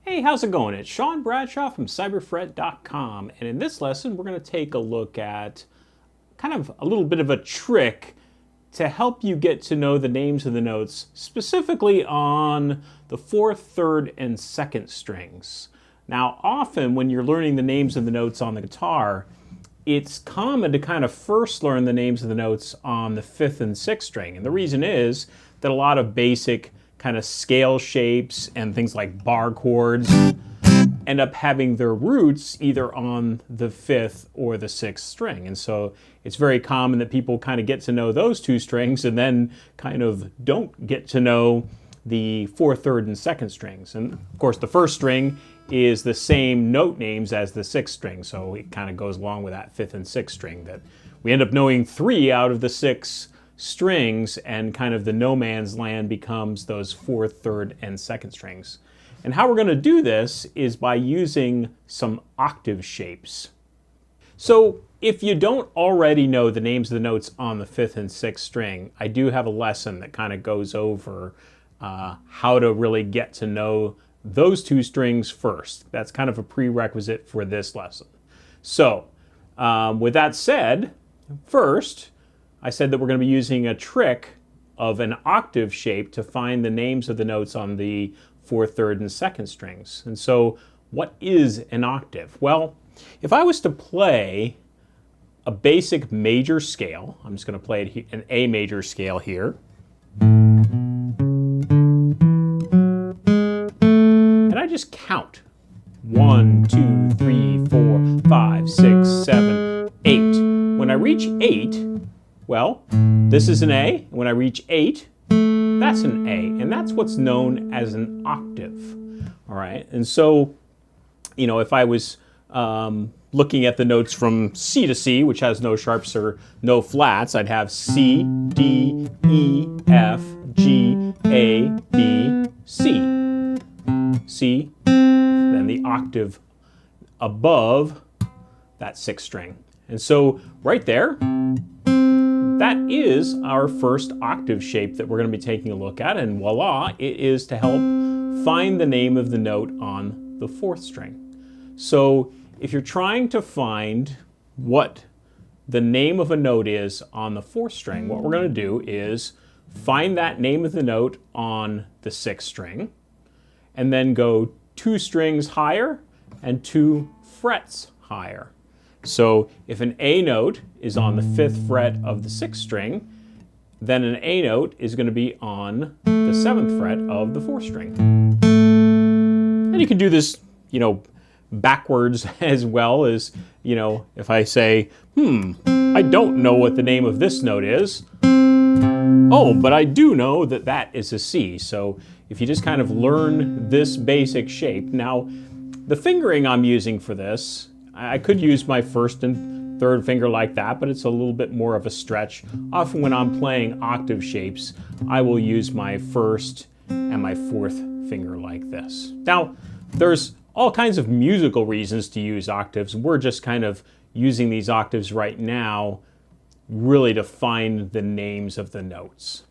Hey, how's it going? It's Sean Bradshaw from cyberfret.com, and in this lesson we're going to take a look at kind of a little bit of a trick to help you get to know the names of the notes, specifically on the fourth, third, and second strings. Now, often when you're learning the names of the notes on the guitar, it's common to kind of first learn the names of the notes on the fifth and sixth string, and the reason is that a lot of basic kind of scale shapes and things like bar chords end up having their roots either on the fifth or the sixth string. And so it's very common that people kind of get to know those two strings and then kind of don't get to know the fourth, third, and second strings. And of course the first string is the same note names as the sixth string, so it kind of goes along with that fifth and sixth string that we end up knowing 3 out of the 6 strings, and kind of the no man's land becomes those fourth, third, and second strings. And how we're going to do this is by using some octave shapes. So if you don't already know the names of the notes on the fifth and sixth string, I do have a lesson that kind of goes over how to really get to know those two strings first. That's kind of a prerequisite for this lesson. So with that said, first, I said that we're going to be using a trick of an octave shape to find the names of the notes on the fourth, third, and second strings. And so what is an octave? Well, if I was to play a basic major scale, I'm just going to play an A major scale here. And I just count 1, 2, 3, 4, 5, 6, 7, 8. When I reach 8, well, this is an A. When I reach 8, that's an A. And that's what's known as an octave. All right. And so, you know, if I was looking at the notes from C to C, which has no sharps or no flats, I'd have C, D, E, F, G, A, B, C. C, then the octave above that sixth string. And so right there, that is our first octave shape that we're going to be taking a look at, and voila, it is to help find the name of the note on the fourth string. So if you're trying to find what the name of a note is on the fourth string, what we're going to do is find that name of the note on the sixth string, and then go 2 strings higher and 2 frets higher. So if an A note is on the 5th fret of the 6th string, then an A note is going to be on the 7th fret of the 4th string. And you can do this, you know, backwards as well as, you know, if I say, I don't know what the name of this note is. Oh, but I do know that that is a C. So if you just kind of learn this basic shape. Now, the fingering I'm using for this, I could use my first and third finger like that, but it's a little bit more of a stretch. Often when I'm playing octave shapes, I will use my first and my fourth finger like this. Now, there's all kinds of musical reasons to use octaves. We're just kind of using these octaves right now really to find the names of the notes.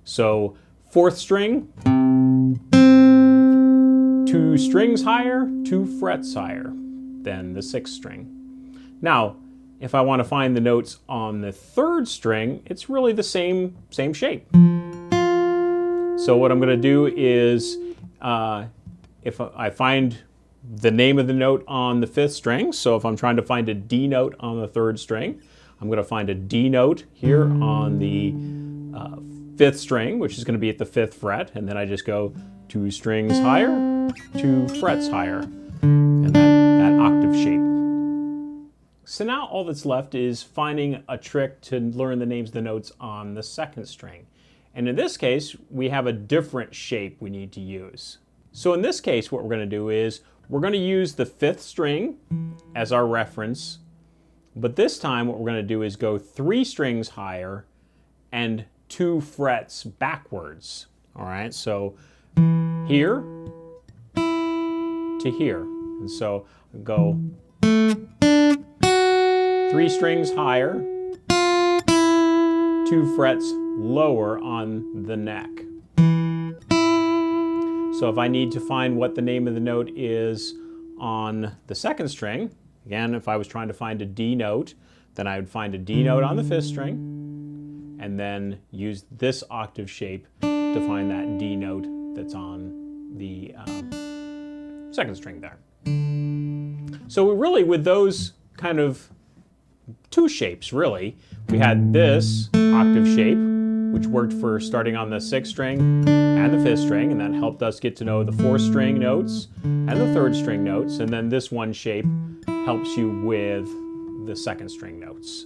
So, fourth string, 2 strings higher, 2 frets higher than the 6th string. Now, if I want to find the notes on the 3rd string, it's really the same shape. So what I'm going to do is, if I find the name of the note on the 5th string, so if I'm trying to find a D note on the 3rd string, I'm going to find a D note here on the 5th string, which is going to be at the 5th fret, and then I just go 2 strings higher, 2 frets higher, and that octave shape. So now all that's left is finding a trick to learn the names of the notes on the 2nd string. And in this case, we have a different shape we need to use. So in this case, what we're going to do is we're going to use the 5th string as our reference, but this time what we're going to do is go 3 strings higher and 2 frets backwards. All right, so here to here. And so go 3 strings higher, 2 frets lower on the neck. So if I need to find what the name of the note is on the second string, again, if I was trying to find a D note, then I would find a D note on the fifth string, and then use this octave shape to find that D note that's on the second string there. So really, with those kind of two shapes, really, we had this octave shape, which worked for starting on the sixth string and the fifth string, and that helped us get to know the fourth string notes and the third string notes, and then this one shape helps you with the second string notes.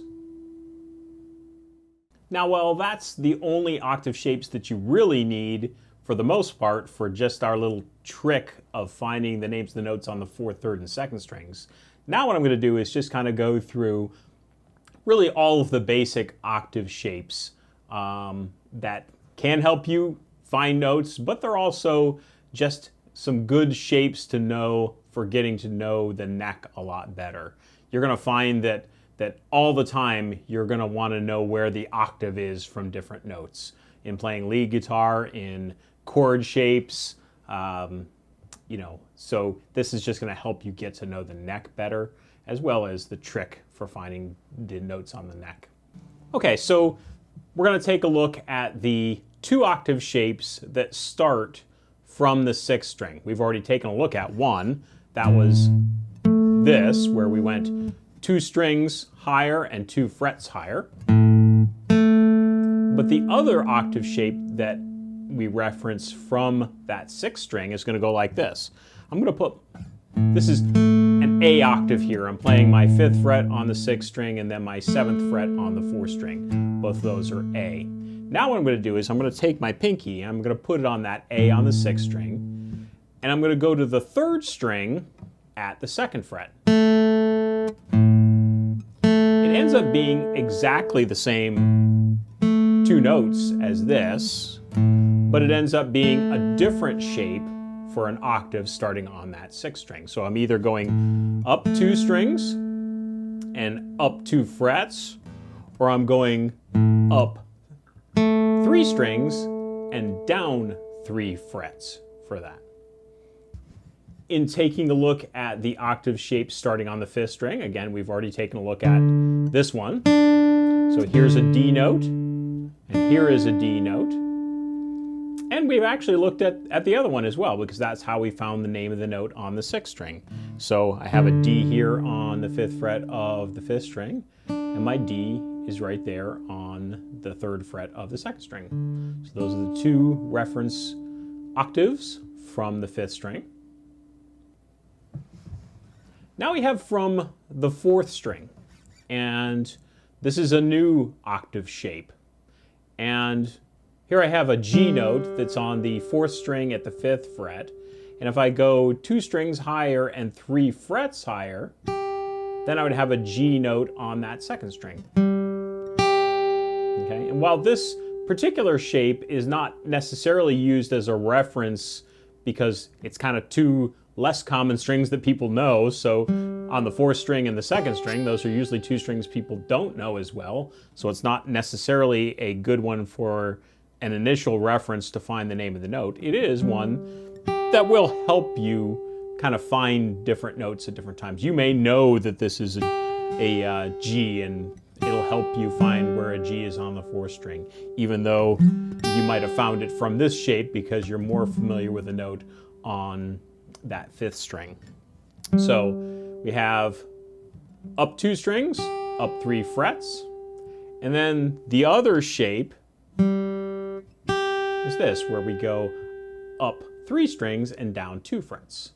Now, well, that's the only octave shapes that you really need for the most part for just our little trick of finding the names of the notes on the fourth, third, and second strings. Now what I'm going to do is just kind of go through really all of the basic octave shapes that can help you find notes, but they're also just some good shapes to know for getting to know the neck a lot better. You're going to find that all the time you're going to want to know where the octave is from different notes. In playing lead guitar, in chord shapes, so this is just going to help you get to know the neck better, as well as the trick for finding the notes on the neck. Okay, so we're going to take a look at the two octave shapes that start from the sixth string. We've already taken a look at one. That was this, where we went 2 strings higher and 2 frets higher. But the other octave shape that we reference from that sixth string is going to go like this. I'm going to put, this is an A octave here. I'm playing my 5th fret on the 6th string and then my 7th fret on the 4th string. Both of those are A. Now what I'm going to do is I'm going to take my pinky, I'm going to put it on that A on the 6th string, and I'm going to go to the 3rd string at the 2nd fret. It ends up being exactly the same 2 notes as this, but it ends up being a different shape for an octave starting on that 6th string. So I'm either going up 2 strings and up 2 frets, or I'm going up 3 strings and down 3 frets for that. In taking a look at the octave shape starting on the 5th string, again, we've already taken a look at this one. So here's a D note, and here is a D note. And we've actually looked at the other one as well, because that's how we found the name of the note on the 6th string. So I have a D here on the 5th fret of the 5th string, and my D is right there on the 3rd fret of the 2nd string. So those are the 2 reference octaves from the 5th string. Now we have from the 4th string, and this is a new octave shape. And here I have a G note that's on the 4th string at the 5th fret, and if I go 2 strings higher and 3 frets higher, then I would have a G note on that 2nd string. Okay, and while this particular shape is not necessarily used as a reference because it's kind of 2 less common strings that people know, so on the 4th string and the 2nd string, those are usually 2 strings people don't know as well, so it's not necessarily a good one for an initial reference to find the name of the note. It is one that will help you kind of find different notes at different times. You may know that this is a G, and it'll help you find where a G is on the 4th string, even though you might have found it from this shape because you're more familiar with the note on that 5th string. So we have up 2 strings, up 3 frets, and then the other shape is this, where we go up 3 strings and down 2 frets.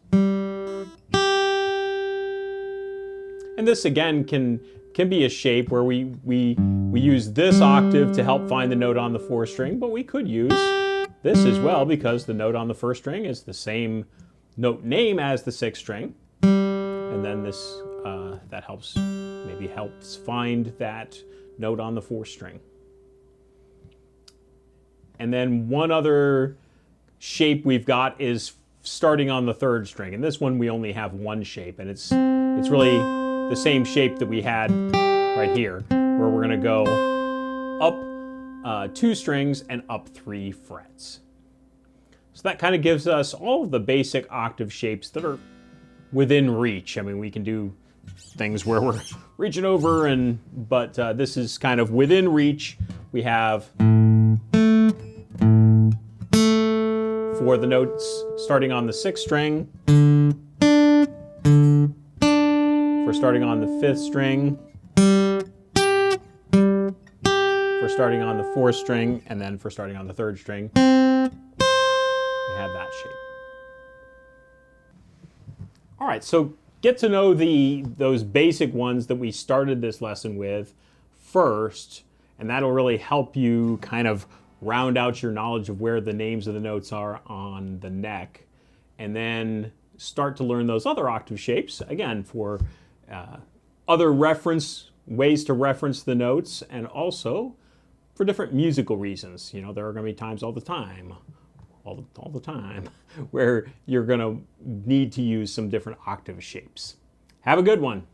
And this again can be a shape where we use this octave to help find the note on the 4th string, but we could use this as well because the note on the 1st string is the same note name as the 6th string, and then this that helps find that note on the 4th string. And then one other shape we've got is starting on the 3rd string, and this one we only have one shape, and it's really the same shape that we had right here, where we're going to go up 2 strings and up 3 frets. So that kind of gives us all of the basic octave shapes that are within reach. I mean, we can do things where we're reaching over, but this is kind of within reach. We have for the notes starting on the 6th string, for starting on the 5th string, for starting on the 4th string, and then for starting on the 3rd string, we have that shape. All right, so get to know those basic ones that we started this lesson with first, and that'll really help you kind of round out your knowledge of where the names of the notes are on the neck, and then start to learn those other octave shapes, again, for other ways to reference the notes, and also for different musical reasons. You know, there are going to be times all the time where you're going to need to use some different octave shapes. Have a good one.